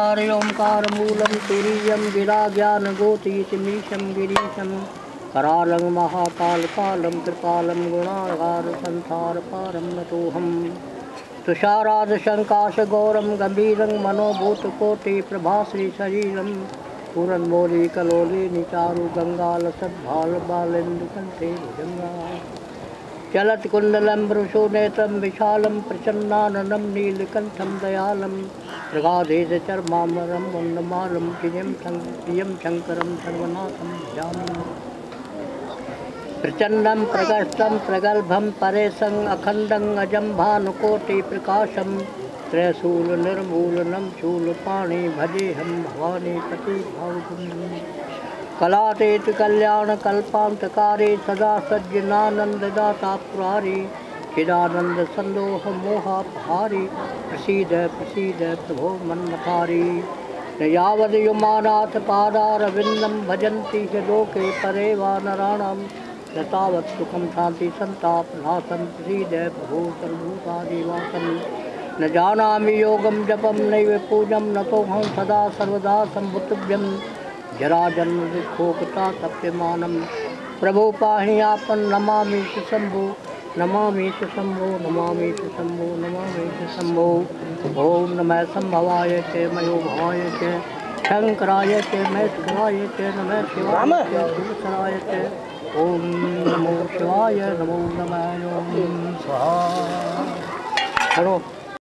ओंकारमूलं तुरीयं गिराज्ञानगोतीतिमीशं गिरीशं करालं महाकालकालं कृपालं गुणागारसंसारपारं नतोऽहं तुषाराजशङ्काशगौरं गम्भीरं मनोभूतकोटिप्रभाश्रीशरीरं पूरन्मौलिकलोलिनी चारुगङ्गालसद्भालबालेन्दुकण्ठे भुजङ्गा चलत्कुण्डलं वृषोनेत्रं विशालं प्रचन्नाननं नीलकण्ठं दयालं मृगाधीशचर्मामरं वन्दमालं प्रियं शङ्करं सर्वनाथं भजामि प्रचण्डं प्रकर्षं प्रगल्भं परेशं अखण्डं अजं भानुकोटिप्रकाशं त्रयशूलनिर्मूलनं शूलपाणि भजेऽहं भवानीपतिभावगुण्यं कलातीत कल्याणकल्पान्तकारी सदा सज्जनानन्ददाता पुरारी चिदानंद संदोह मोहापहारी प्रसीद प्रसीद प्रभो मन्मथारी न यावद् युमानाथ पादारविन्दं भजन्ति हि लोके परे वा नराणां न तावत् सुखं शान्ति सन्तापनाशं प्रसीद प्रभो सर्वभूतादिवासं न जानामि योगं जपं नैव पूजं नतोऽहं सदा सर्वदा सम्भुतभ्यं जराजन्म दुःखोक्ता तप्यमानं प्रभो पाहि आपन् नमामि शम्भो नमामि शम्भो नमामि शम्भो नमामि शम्भो ओम नमः संभवाय च मयो भवाय च शंकराय च महेश्वराय च नमः शिवाय च शिवसराय च ओम नमो शिवाय नमो नमः ओम स्वाहा।